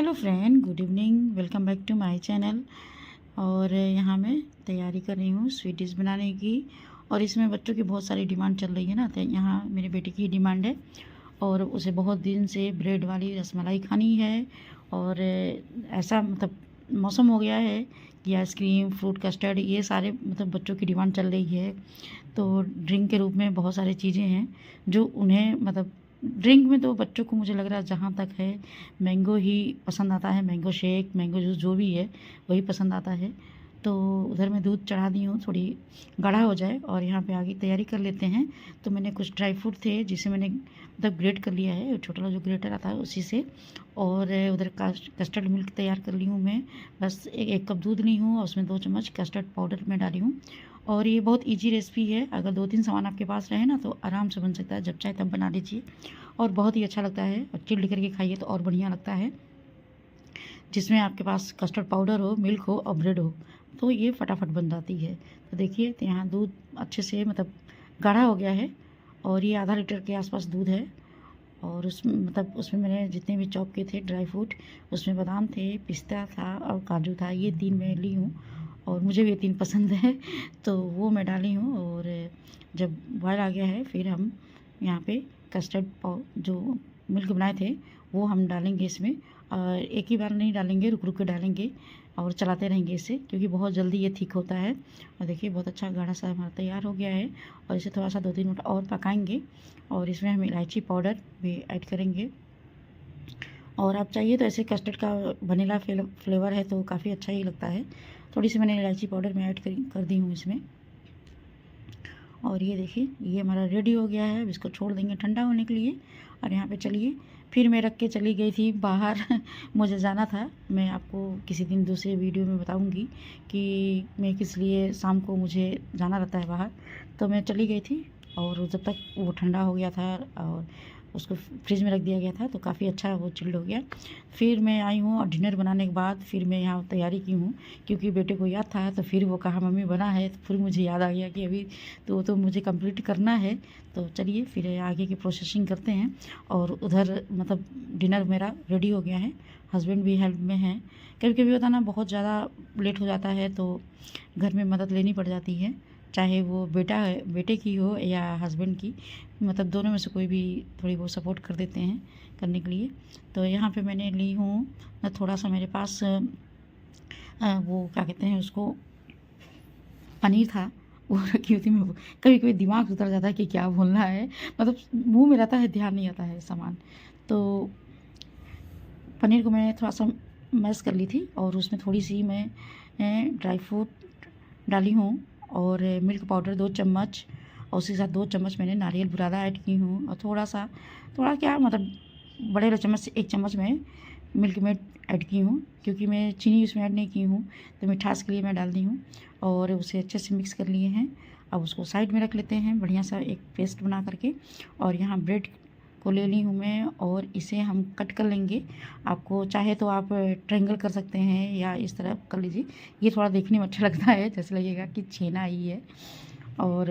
Hello friend, good evening. Welcome back to my channel. और यहाँ मैं तैयारी कर रही हूँ स्वीट डिश बनाने की। और इसमें बच्चों की बहुत सारी डिमांड चल रही है ना, तो यहाँ मेरे बेटे की डिमांड है और उसे बहुत दिन से ब्रेड वाली रसमलाई खानी है। और ऐसा मतलब मौसम हो गया है कि आइसक्रीम, फ्रूट कस्टर्ड, ये सारे मतलब बच्चों की डिमांड चल रही है। तो ड्रिंक के रूप में बहुत सारी चीज़ें हैं जो उन्हें मतलब ड्रिंक में तो बच्चों को मुझे लग रहा है जहाँ तक है मैंगो ही पसंद आता है। मैंगो शेक, मैंगो जूस जो भी है वही पसंद आता है। तो उधर मैं दूध चढ़ा दी हूँ, थोड़ी गाढ़ा हो जाए और यहाँ पे आगे तैयारी कर लेते हैं। तो मैंने कुछ ड्राई फ्रूट थे जिसे मैंने मतलब ग्रेट कर लिया है, छोटा वाला जो ग्रेटर आता है उसी से। और उधर कस्टर्ड मिल्क तैयार कर ली हूँ मैं। बस एक कप दूध ली हूँ और उसमें 2 चम्मच कस्टर्ड पाउडर मैं डाली हूँ। और ये बहुत इजी रेसिपी है, अगर 2-3 सामान आपके पास रहे ना तो आराम से बन सकता है, जब चाहे तब बना लीजिए। और बहुत ही अच्छा लगता है, और चिल्ड करके खाइए तो और बढ़िया लगता है। जिसमें आपके पास कस्टर्ड पाउडर हो, मिल्क हो और ब्रेड हो तो ये फटाफट बन जाती है। तो देखिए, तो यहाँ दूध अच्छे से मतलब गाढ़ा हो गया है और ये आधा लीटर के आसपास दूध है। और उसमें मतलब उसमें मैंने जितने भी चॉप किए थे ड्राई फ्रूट, उसमें बादाम थे, पिस्ता था और काजू था, ये 3 मैं ली हूँ और मुझे भी ये 3 पसंद है। तो वो मैं डाली हूँ। और जब बॉयल आ गया है फिर हम यहाँ पे कस्टर्ड पाउ जो मिल्क बनाए थे वो हम डालेंगे इसमें। और एक ही बार नहीं डालेंगे, रुक रुक के डालेंगे और चलाते रहेंगे इसे, क्योंकि बहुत जल्दी ये थिक होता है। और देखिए बहुत अच्छा गाढ़ा सा हमारा तैयार हो गया है। और इसे थोड़ा सा 2-3 मिनट और पकाएंगे। और इसमें हम इलायची पाउडर भी ऐड करेंगे। और आप चाहिए तो ऐसे कस्टर्ड का वनीला फ्लेवर है तो काफ़ी अच्छा ही लगता है। थोड़ी सी मैंने इलायची पाउडर में ऐड कर दी हूँ इसमें। और ये देखिए ये हमारा रेडी हो गया है। अब इसको छोड़ देंगे ठंडा होने के लिए। और यहाँ पे चलिए, फिर मैं रख के चली गई थी बाहर मुझे जाना था, मैं आपको किसी दिन दूसरे वीडियो में बताऊंगी कि मैं किस लिए शाम को मुझे जाना रहता है बाहर। तो मैं चली गई थी और जब तक वो ठंडा हो गया था और उसको फ्रिज में रख दिया गया था तो काफ़ी अच्छा वो चिल्ड हो गया। फिर मैं आई हूँ और डिनर बनाने के बाद फिर मैं यहाँ तैयारी की हूँ, क्योंकि बेटे को याद था तो फिर वो कहा मम्मी बना है, तो फिर मुझे याद आ गया कि अभी तो मुझे कंप्लीट करना है। तो चलिए फिर आगे की प्रोसेसिंग करते हैं। और उधर मतलब डिनर मेरा रेडी हो गया है, हस्बैंड भी हेल्प में हैं। कभी कभी होता ना बहुत ज़्यादा लेट हो जाता है तो घर में मदद लेनी पड़ जाती है, चाहे वो बेटे की हो या हस्बैंड की, मतलब दोनों में से कोई भी थोड़ी बहुत सपोर्ट कर देते हैं करने के लिए। तो यहाँ पे मैंने ली हूँ ना, थोड़ा सा मेरे पास वो क्या कहते हैं उसको, पनीर था वो रखी हुई थी। मैं कभी कभी दिमाग उतर जाता है कि क्या बोलना है, मतलब मुंह में रहता है, ध्यान नहीं आता है सामान। तो पनीर को मैंने थोड़ा सा मैश कर ली थी और उसमें थोड़ी सी मैं ड्राई फ्रूट डाली हूँ और मिल्क पाउडर 2 चम्मच, और उसके साथ 2 चम्मच मैंने नारियल बुरादा ऐड की हूँ। और थोड़ा क्या मतलब बड़े वाले चम्मच से 1 चम्मच मैं मिल्क मेड ऐड की हूँ, क्योंकि मैं चीनी उसमें ऐड नहीं की हूँ तो मिठास के लिए मैं डाल दी हूँ। और उसे अच्छे से मिक्स कर लिए हैं। अब उसको साइड में रख लेते हैं बढ़िया सा एक पेस्ट बना करके। और यहाँ ब्रेड को ले ली हूँ मैं और इसे हम कट कर लेंगे। आपको चाहे तो आप ट्रायंगल कर सकते हैं या इस तरह कर लीजिए, ये थोड़ा देखने में अच्छा लगता है, जैसे लगेगा कि छेना ही है। और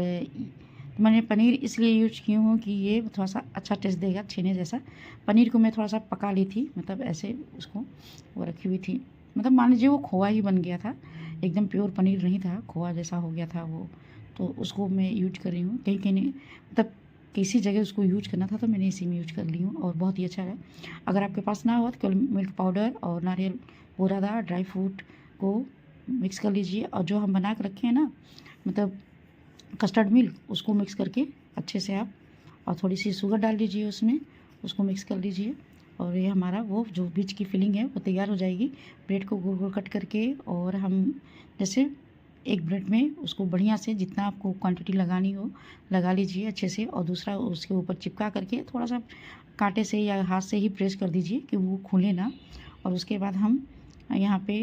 मैंने पनीर इसलिए यूज की हूँ कि ये थोड़ा सा अच्छा टेस्ट देगा छेने जैसा। पनीर को मैं थोड़ा सा पका ली थी, मतलब ऐसे उसको वो रखी हुई थी, मतलब मान लीजिए वो खोआ ही बन गया था, एकदम प्योर पनीर नहीं था, खोआ जैसा हो गया था वो। तो उसको मैं यूज कर रही हूँ, कहीं कहीं नहीं मतलब किसी जगह उसको यूज करना था तो मैंने इसी में यूज कर ली हूँ और बहुत ही अच्छा है। अगर आपके पास ना हो तो केवल मिल्क पाउडर और नारियल बुरादा ड्राई फ्रूट को मिक्स कर लीजिए। और जो हम बना कर रखे हैं ना, मतलब कस्टर्ड मिल्क, उसको मिक्स करके अच्छे से आप और थोड़ी सी शुगर डाल लीजिए उसमें, उसको मिक्स कर लीजिए। और ये हमारा वो जो बीच की फिलिंग है वो तैयार हो जाएगी। ब्रेड को गोल गोल कट करके और हम जैसे एक ब्रेड में उसको बढ़िया से जितना आपको क्वांटिटी लगानी हो लगा लीजिए अच्छे से, और दूसरा उसके ऊपर चिपका करके थोड़ा सा कांटे से या हाथ से ही प्रेस कर दीजिए कि वो खुले ना। और उसके बाद हम यहाँ पे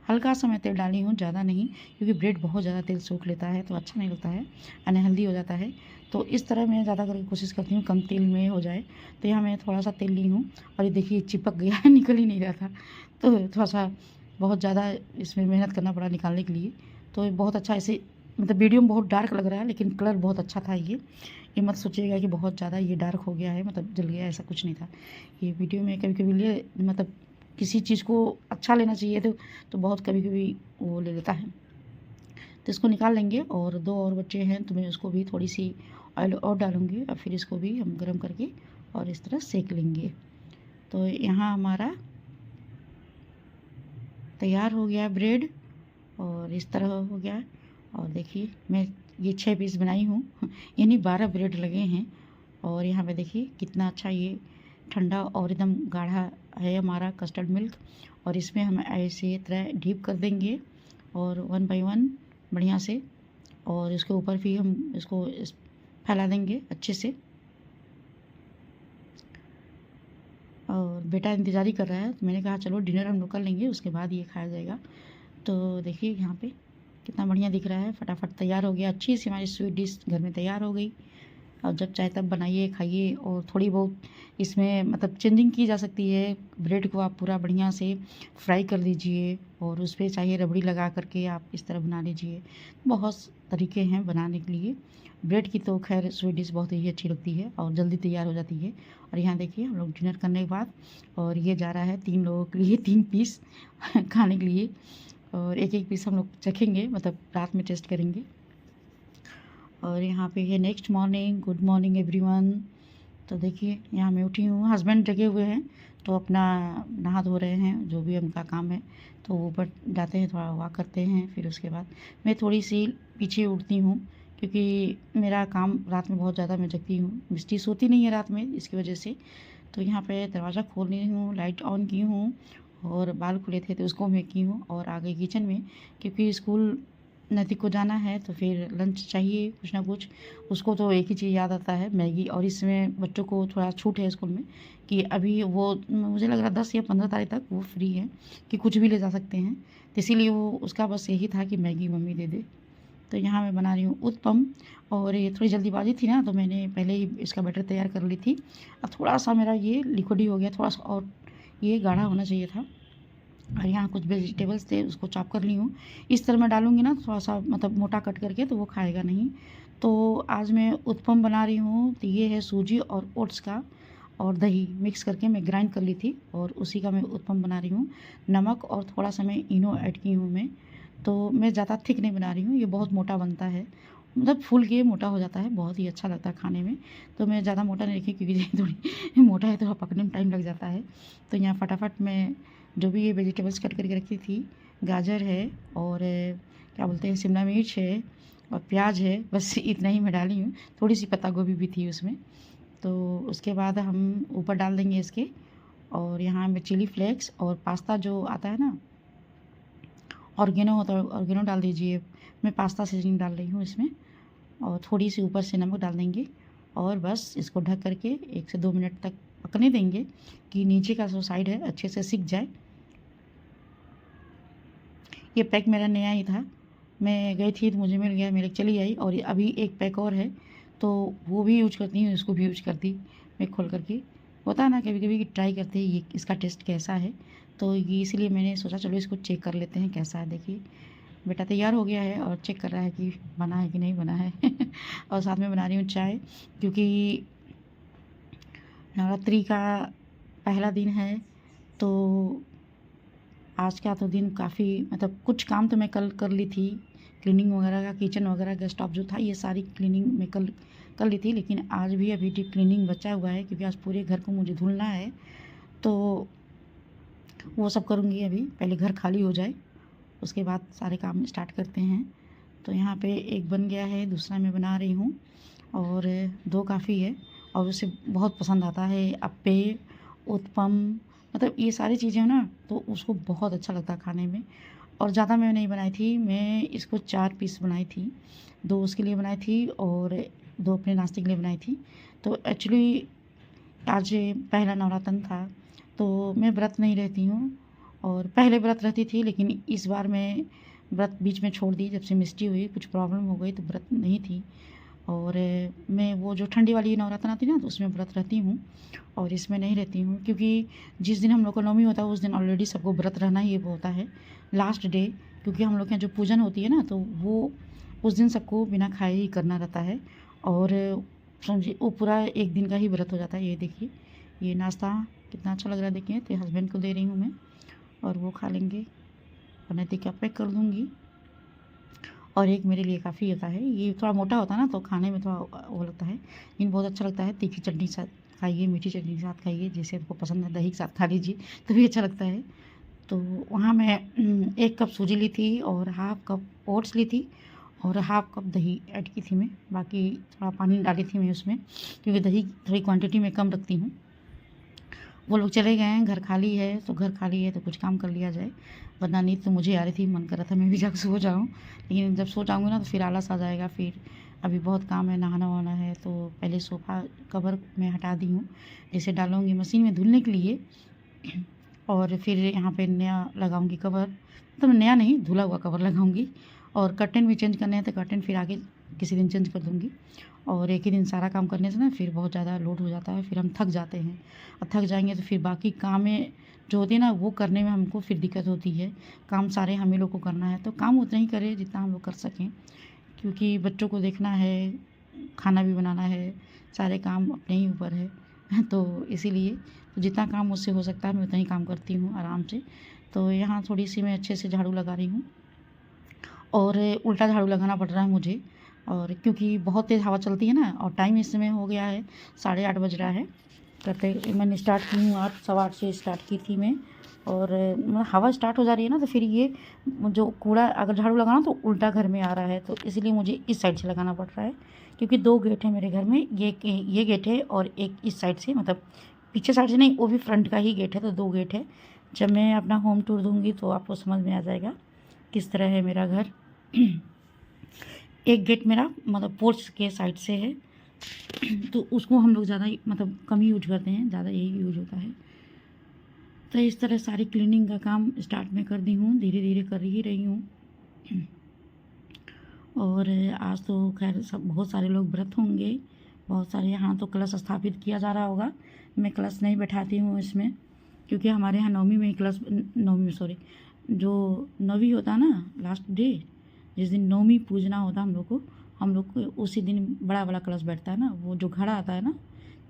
हल्का सा मैं तेल डाली हूँ, ज़्यादा नहीं, क्योंकि ब्रेड बहुत ज़्यादा तेल सोख लेता है तो अच्छा नहीं लगता है, अनहेल्दी हो जाता है। तो इस तरह मैं ज़्यादा करके कोशिश करती हूँ कम तेल में हो जाए। तो यहाँ मैं थोड़ा सा तेल ली हूँ और ये देखिए चिपक गया है निकल ही नहीं रहा था। तो थोड़ा सा बहुत ज़्यादा इसमें मेहनत करना पड़ा निकालने के लिए। तो ये बहुत अच्छा ऐसे मतलब वीडियो में बहुत डार्क लग रहा है लेकिन कलर बहुत अच्छा था। ये मत सोचिएगा कि बहुत ज़्यादा ये डार्क हो गया है, मतलब जल गया, ऐसा कुछ नहीं था। ये वीडियो में कभी कभी लिए मतलब किसी चीज़ को अच्छा लेना चाहिए तो बहुत कभी कभी वो ले लेता है। तो इसको निकाल लेंगे और 2 और बचे हैं तो मैं उसको भी थोड़ी सी ऑयल और डालूँगी और फिर इसको भी हम गर्म करके और इस तरह सेक लेंगे। तो यहाँ हमारा तैयार हो गया ब्रेड और इस तरह हो गया। और देखिए मैं ये 6 पीस बनाई हूँ यानी 12 ब्रेड लगे हैं। और यहाँ पे देखिए कितना अच्छा ये ठंडा और एकदम गाढ़ा है हमारा कस्टर्ड मिल्क। और इसमें हम ऐसे तरह डीप कर देंगे और 1 बाय 1 बढ़िया से। और इसके ऊपर भी हम इसको फैला देंगे अच्छे से। और बेटा इंतज़ार ही कर रहा है तो मैंने कहा चलो डिनर हम लोग कर लेंगे उसके बाद ये खाया जाएगा। तो देखिए यहाँ पे कितना बढ़िया दिख रहा है, फटाफट तैयार हो गया। अच्छी सी हमारी स्वीट डिश घर में तैयार हो गई। और जब चाहे तब बनाइए खाइए। और थोड़ी बहुत इसमें मतलब चेंजिंग की जा सकती है। ब्रेड को आप पूरा बढ़िया से फ्राई कर लीजिए और उस पर चाहे रबड़ी लगा करके आप इस तरह बना लीजिए। बहुत तरीके हैं बनाने के लिए। ब्रेड की तो खैर स्वीट डिश बहुत ही अच्छी लगती है और जल्दी तैयार हो जाती है। और यहाँ देखिए हम लोग डिनर करने के बाद और ये जा रहा है 3 लोगों के लिए 3 पीस खाने के लिए। और एक एक पीस हम लोग चखेंगे, मतलब रात में टेस्ट करेंगे। और यहाँ पे है next morning. Good morning everyone. तो देखिए यहाँ मैं उठी हूँ, हस्बैंड जगे हुए हैं तो अपना नहा धो रहे हैं, जो भी उनका काम है। तो ऊपर जाते हैं, थोड़ा वॉक करते हैं, फिर उसके बाद मैं थोड़ी सी पीछे उठती हूँ क्योंकि मेरा काम रात में बहुत ज़्यादा मैं जगती हूँ। मिस्टी सोती नहीं है रात में, इसकी वजह से। तो यहाँ पे दरवाज़ा खोल रही हूँ, लाइट ऑन की हूँ और बाल खुले थे तो उसको मैं की हूँ और आ गई किचन में क्योंकि स्कूल नैतिक को जाना है तो फिर लंच चाहिए कुछ ना कुछ। उसको तो एक ही चीज़ याद आता है, मैगी। और इसमें बच्चों को थोड़ा छूट है स्कूल में कि अभी वो मुझे लग रहा 10 या 15 तारीख तक वो फ्री है कि कुछ भी ले जा सकते हैं। तो इसीलिए वो उसका बस यही था कि मैगी मम्मी दे दे। तो यहाँ मैं बना रही हूँ उत्पम। और ये थोड़ी जल्दीबाजी थी ना तो मैंने पहले ही इसका बैटर तैयार कर ली थी। अब थोड़ा सा मेरा ये लिक्विडी हो गया, थोड़ा सा और ये गाढ़ा होना चाहिए था। और यहाँ कुछ वेजिटेबल्स थे उसको चॉप कर ली हूँ। इस तरह मैं डालूँगी ना थोड़ा सा मतलब मोटा कट करके तो वो खाएगा नहीं। तो आज मैं उत्पम बना रही हूँ। तो ये है सूजी और ओट्स का और दही मिक्स करके मैं ग्राइंड कर ली थी और उसी का मैं उत्पम बना रही हूँ। नमक और थोड़ा सा मैं इनो ऐड की हूँ मैं। तो मैं ज़्यादा थिक नहीं बना रही हूँ, ये बहुत मोटा बनता है, मतलब फूल के मोटा हो जाता है, बहुत ही अच्छा लगता है खाने में। तो मैं ज़्यादा मोटा नहीं रखी क्योंकि थोड़ी मोटा है तो पकने में टाइम लग जाता है। तो यहाँ फटाफट मैं जो भी ये वेजिटेबल्स कट करके रखी थी, गाजर है और क्या बोलते हैं शिमला मिर्च है और प्याज है, बस इतना ही मैं डाली हूँ। थोड़ी सी पत्ता गोभी भी थी उसमें। तो उसके बाद हम ऊपर डाल देंगे इसके। और यहाँ में चिली फ्लेक्स और पास्ता जो आता है ना, ऑर्गेनो होता है, ऑर्गेनो डाल दीजिए। मैं पास्ता सीजनिंग डाल रही हूँ इसमें। और थोड़ी सी ऊपर से नमक डाल देंगे और बस इसको ढक करके 1 से 2 मिनट तक पकने देंगे कि नीचे का जो साइड है अच्छे से सिक जाए। ये पैक मेरा नया ही था, मैं गई थी तो मुझे मिल गया, मेरे चली आई। और अभी एक पैक और है तो वो भी यूज करती हूँ, इसको भी यूज करती मैं खोल करके। होता है ना कभी कभी कि ट्राई करते हैं ये इसका टेस्ट कैसा है। तो ये इसलिए मैंने सोचा चलो इसको चेक कर लेते हैं कैसा है। देखिए बेटा तैयार हो गया है और चेक कर रहा है कि बना है कि नहीं बना है और साथ में बना रही हूँ चाय क्योंकि नवरात्रि का पहला दिन है। तो आज का तो दिन काफ़ी मतलब कुछ काम तो मैं कल कर ली थी, क्लीनिंग वगैरह का, किचन वगैरह का स्टॉप जो था ये सारी क्लीनिंग मैं कल कर ली थी। लेकिन आज भी अभी डीप क्लीनिंग बचा हुआ है क्योंकि आज पूरे घर को मुझे धुलना है। तो वो सब करूँगी अभी, पहले घर खाली हो जाए उसके बाद सारे काम स्टार्ट करते हैं। तो यहाँ पे एक बन गया है, दूसरा मैं बना रही हूँ और 2 काफ़ी है। और उसे बहुत पसंद आता है अप्पे, उत्पम, मतलब ये सारी चीज़ें ना तो उसको बहुत अच्छा लगता है खाने में। और ज़्यादा मैं नहीं बनाई थी, मैं इसको 4 पीस बनाई थी, 2 उसके लिए बनाई थी और 2 अपने नाश्ते के लिए बनाई थी। तो एक्चुअली आज पहला नवरात्र था तो मैं व्रत नहीं रहती हूँ और पहले व्रत रहती थी लेकिन इस बार मैं व्रत बीच में छोड़ दी। जब से मिस्टी हुई कुछ प्रॉब्लम हो गई तो व्रत नहीं थी। और मैं वो जो ठंडी वाली नवरात्र आती ना तो उसमें व्रत रहती हूँ और इसमें नहीं रहती हूँ क्योंकि जिस दिन हम लोग का नवमी होता है उस दिन ऑलरेडी सबको व्रत रहना ही होता है लास्ट डे। क्योंकि हम लोग के यहाँ जो पूजन होती है ना तो वो उस दिन सबको बिना खाए ही करना रहता है। और समझिए वो पूरा एक दिन का ही व्रत हो जाता है। ये देखिए ये नाश्ता कितना अच्छा लग रहा है, देखिए तो हस्बैंड को दे रही हूँ मैं। और वो खा लेंगे। और नहीं तो क्या पैक कर दूँगी। और एक मेरे लिए काफ़ी होता है, ये थोड़ा मोटा होता है ना, तो खाने में थोड़ा वो लगता है, लेकिन बहुत अच्छा लगता है। तीखी चटनी के साथ खाइए, मीठी चटनी के साथ खाइए, जैसे आपको पसंद है, दही के साथ खा लीजिए तो भी अच्छा लगता है। तो वहाँ मैं 1 कप सूजी ली थी और हाफ़ कप ओट्स ली थी और हाफ़ कप दही ऐड की थी मैं। बाकी थोड़ा पानी डाली थी मैं उसमें, क्योंकि दही थोड़ी क्वांटिटी में कम रखती हूँ। वो लोग चले गए हैं, घर खाली है, तो घर खाली है तो कुछ काम कर लिया जाए, वरना नींद तो मुझे आ रही थी, मन कर रहा था मैं भी जाकर सो जाऊँ। लेकिन जब सो जाऊँगी ना तो फिर आलस आ जाएगा, फिर अभी बहुत काम है, नहाना-वहाना है, तो पहले सोफ़ा कवर मैं हटा दी हूँ। इसे डालूँगी मशीन में धुलने के लिए और फिर यहाँ पे नया लगाऊँगी कवर, मतलब नया नहीं, धुला हुआ कवर लगाऊँगी। और कर्टेन भी चेंज करने हैं तो कर्टेन फिर आगे किसी दिन चेंज कर दूँगी। और एक ही दिन सारा काम करने से ना फिर बहुत ज़्यादा लोड हो जाता है, फिर हम थक जाते हैं और थक जाएंगे तो फिर बाकी कामें जो होती है ना वो करने में हमको फिर दिक्कत होती है। काम सारे हम ही लोग को करना है, तो काम उतना ही करें जितना हम लोग कर सकें, क्योंकि बच्चों को देखना है, खाना भी बनाना है, सारे काम अपने ही ऊपर है तो इसीलिए तो जितना काम मुझसे हो सकता है मैं उतना ही काम करती हूँ आराम से। तो यहाँ थोड़ी-सी मैं अच्छे से झाड़ू लगा रही हूँ और उल्टा झाड़ू लगाना पड़ रहा है मुझे, और क्योंकि बहुत तेज़ हवा चलती है ना, और टाइम इस समय हो गया है 8:30 बज रहा है। करते मैंने स्टार्ट की हूँ 8 सवा 8 से स्टार्ट की थी मैं, और मतलब हवा स्टार्ट हो जा रही है ना, तो फिर ये जो कूड़ा अगर झाड़ू लगाना तो उल्टा घर में आ रहा है, तो इसीलिए मुझे इस साइड से लगाना पड़ रहा है, क्योंकि 2 गेट हैं मेरे घर में, ये गेट है और एक इस साइड से, मतलब पीछे साइड से नहीं, वो भी फ्रंट का ही गेट है, तो 2 गेट है। जब मैं अपना होम टूर दूँगी तो आपको समझ में आ जाएगा किस तरह है मेरा घर। एक गेट मेरा मतलब पोर्च के साइड से है, तो उसको हम लोग ज़्यादा मतलब कम यूज करते हैं, ज़्यादा यही यूज होता है। तो इस तरह सारी क्लीनिंग का काम स्टार्ट में कर दी हूँ, धीरे धीरे कर ही रही हूँ। और आज तो खैर सब बहुत सारे लोग व्रत होंगे, बहुत सारे यहाँ तो कलश स्थापित किया जा रहा होगा। मैं कलश नहीं बैठाती हूँ इसमें, क्योंकि हमारे यहाँ नवमी में कलश, नवमी में सॉरी, जो नौवीं होता है ना लास्ट डे, जिस दिन नवमी पूजना होता है हम लोग को उसी दिन बड़ा वाला कलश बैठता है ना, वो जो घड़ा आता है ना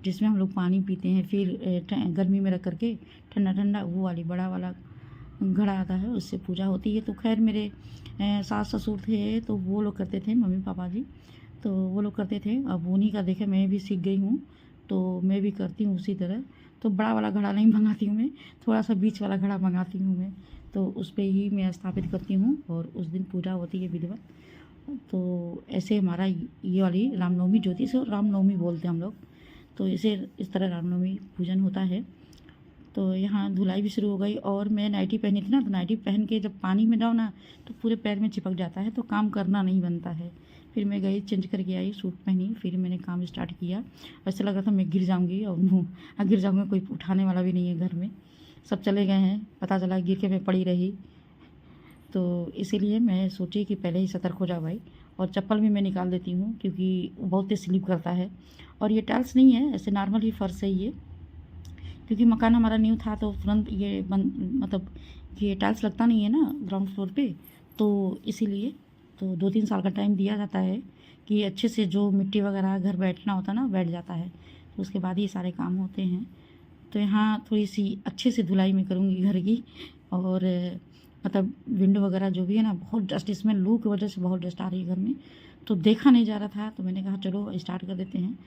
जिसमें हम लोग पानी पीते हैं, फिर गर्मी में रख करके ठंडा ठंडा, वो वाली बड़ा वाला घड़ा आता है, उससे पूजा होती है। तो खैर मेरे सास ससुर थे तो वो लोग करते थे, मम्मी पापा जी तो वो लोग करते थे, अब उन्हीं का देखे मैं भी सीख गई हूँ, तो मैं भी करती हूँ उसी तरह। तो बड़ा वाला घड़ा नहीं मंगाती हूँ मैं, थोड़ा सा बीच वाला घड़ा मंगाती हूँ मैं, तो उस पर ही मैं स्थापित करती हूँ और उस दिन पूजा होती है विधिवत। तो ऐसे हमारा ये वाली रामनवमी ज्योति से रामनवमी बोलते हैं हम लोग, तो इसे इस तरह रामनवमी पूजन होता है। तो यहाँ धुलाई भी शुरू हो गई, और मैं नाइटी पहनी थी ना, तो नाइटी पहन के जब पानी में जाओ ना तो पूरे पैर में चिपक जाता है, तो काम करना नहीं बनता है। फिर मैं गई चेंज करके आई, सूट पहनी, फिर मैंने काम स्टार्ट किया। ऐसा लग रहा था मैं गिर जाऊँगी, और गिर जाऊँगी, कोई उठाने वाला भी नहीं है घर में, सब चले गए हैं, पता चला गिर के मैं पड़ी रही। तो इसीलिए मैं सोची कि पहले ही सतर्क हो जाओ भाई, और चप्पल भी मैं निकाल देती हूँ क्योंकि बहुत तेज स्लिप करता है। और ये टाइल्स नहीं है, ऐसे नॉर्मल ही फर्श है ये, क्योंकि मकान हमारा न्यू था तो तुरंत ये मतलब ये टाइल्स लगता नहीं है ना ग्राउंड फ्लोर पे, तो इसीलिए तो 2-3 साल का टाइम दिया जाता है कि अच्छे से जो मिट्टी वगैरह घर बैठना होता है ना बैठ जाता है, तो उसके बाद ही सारे काम होते हैं। तो यहाँ थोड़ी सी अच्छे से धुलाई मैं करूँगी घर की, और मतलब विंडो वगैरह जो भी है ना, बहुत डस्ट, इसमें लू की वजह से बहुत डस्ट आ रही है घर में, तो देखा नहीं जा रहा था, तो मैंने कहा चलो स्टार्ट कर देते हैं।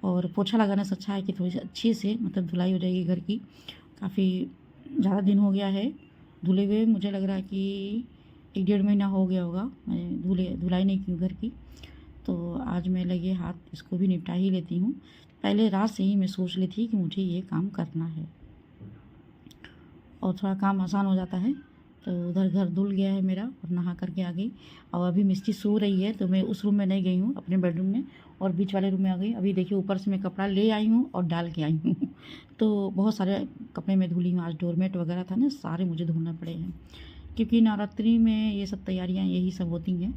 और पोछा लगाने से अच्छा है कि थोड़ी सी अच्छी से मतलब धुलाई हो जाएगी घर की। काफ़ी ज़्यादा दिन हो गया है धुले हुए, मुझे लग रहा है कि 1-1.5 महीना हो गया होगा मैं धुलाई नहीं की घर की। तो आज मैं लगे हाथ इसको भी निपटा ही लेती हूँ। पहले रात से ही मैं सोच ली थी कि मुझे ये काम करना है, और थोड़ा काम आसान हो जाता है। तो उधर घर धुल गया है मेरा और नहा करके आ गई, और अभी मिस्टी सो रही है, तो मैं उस रूम में नहीं गई हूँ, अपने बेडरूम में और बीच वाले रूम में आ गई। अभी देखिए ऊपर से मैं कपड़ा ले आई हूँ और डाल के आई हूँ तो बहुत सारे कपड़े मैं धुली हूँ, आज डोरमेट वगैरह था ना, सारे मुझे धोना पड़े हैं, क्योंकि नवरात्रि में ये सब तैयारियाँ यही सब होती हैं।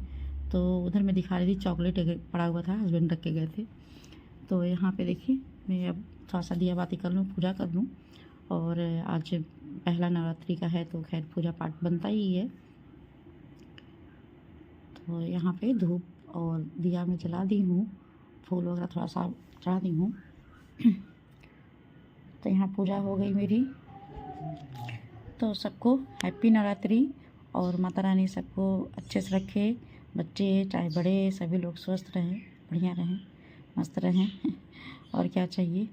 तो उधर मैं दिखा रही थी चॉकलेट पड़ा हुआ था, हस्बैंड रख के गए थे। तो यहाँ पे देखिए मैं अब थोड़ा सा दिया बाती कर लूँ, पूजा कर लूँ, और आज पहला नवरात्रि का है तो खैर पूजा पाठ बनता ही है। तो यहाँ पे धूप और दिया मैं जला दी हूँ, फूल वगैरह थोड़ा सा चढ़ा दी हूँ। तो यहाँ पूजा हो गई मेरी, तो सबको हैप्पी नवरात्रि, और माता रानी सबको अच्छे से रखे, बच्चे चाहे बड़े सभी लोग स्वस्थ रहें, बढ़िया रहें, मस्त रहें और क्या चाहिए।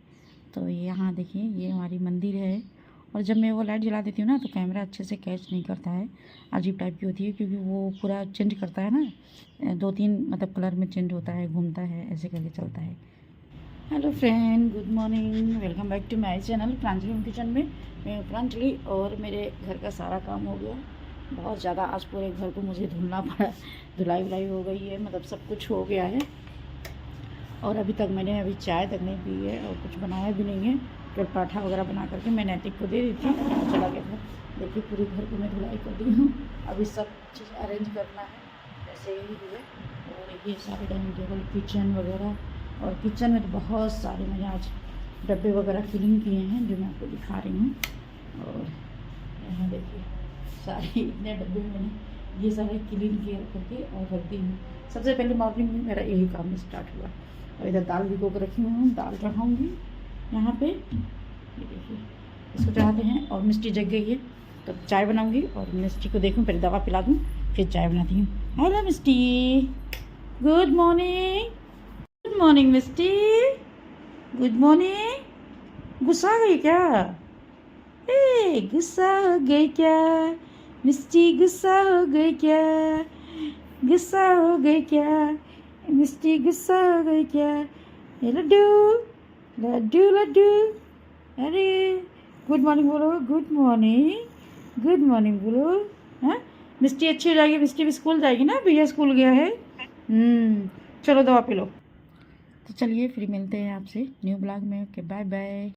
तो यहाँ देखिए ये हमारी मंदिर है, और जब मैं वो लाइट जला देती हूँ ना तो कैमरा अच्छे से कैच नहीं करता है, अजीब टाइप की होती है, क्योंकि वो पूरा चेंज करता है ना, 2-3 मतलब कलर में चेंज होता है, घूमता है, ऐसे करके चलता है। Hello friend, good morning, welcome back to my channel Pranjali home kitchen में। मैं हूँ प्रांजलि, और मेरे घर का सारा काम हो गया बहुत ज़्यादा। आज पूरे घर को मुझे धुलना पड़ा, धुलाई वुलाई हो गई है, मतलब सब कुछ हो गया है। और अभी तक मैंने चाय तक नहीं पी है और कुछ बनाया भी नहीं है। फिर पराठा वगैरह बना करके मैं नैतिक को दे दी थी, चला गया था। देखिए पूरे घर को मैं धुलाई कर दी हूँ, अभी सब चीज़ अरेंज करना है जैसे ही है। और ये सारे डाइनिंग टेबल, किचन वगैरह, और किचन में तो बहुत सारे मैंने आज डब्बे वगैरह फिलिंग किए हैं जो मैं आपको दिखा रही हूँ। और यहाँ देखिए सारे इतने डब्बे मैंने ये सारे क्लीन किए करके और रख दी हूँ। सबसे पहले मॉर्निंग में मेरा यही काम स्टार्ट हुआ। और इधर दाल भिगो कर रखी हूँ, दाल चढ़ाऊँगी यहाँ पे, ये देखिए इसको चढ़ाते हैं। और मिस्टी जग गई है तो चाय बनाऊँगी, और मिस्टी को देखूँ, पहले दवा पिला दूँ फिर चाय बनाती हूँ। हेलो मिस्टी, गुड मॉर्निंग। गुड मॉर्निंग मिस्टी, गुड मॉर्निंग। गुस्सा आ गई क्या? ए गुस्सा हो गई क्या मिस्टी? गुस्सा हो गई क्या? गुस्सा हो गई क्या मिस्टी? गुस्सा हो गई क्या? ये लड्डू लड्डू लड्डू, अरे गुड मॉर्निंग बोलो, गुड मॉर्निंग, गुड मॉर्निंग बोलो। हाँ मिस्टी अच्छी हो जाएगी, मिस्टी भी स्कूल जाएगी ना, भैया स्कूल गया है। चलो दवा पी लो। तो चलिए फिर मिलते हैं आपसे न्यू ब्लॉग में। Okay bye bye.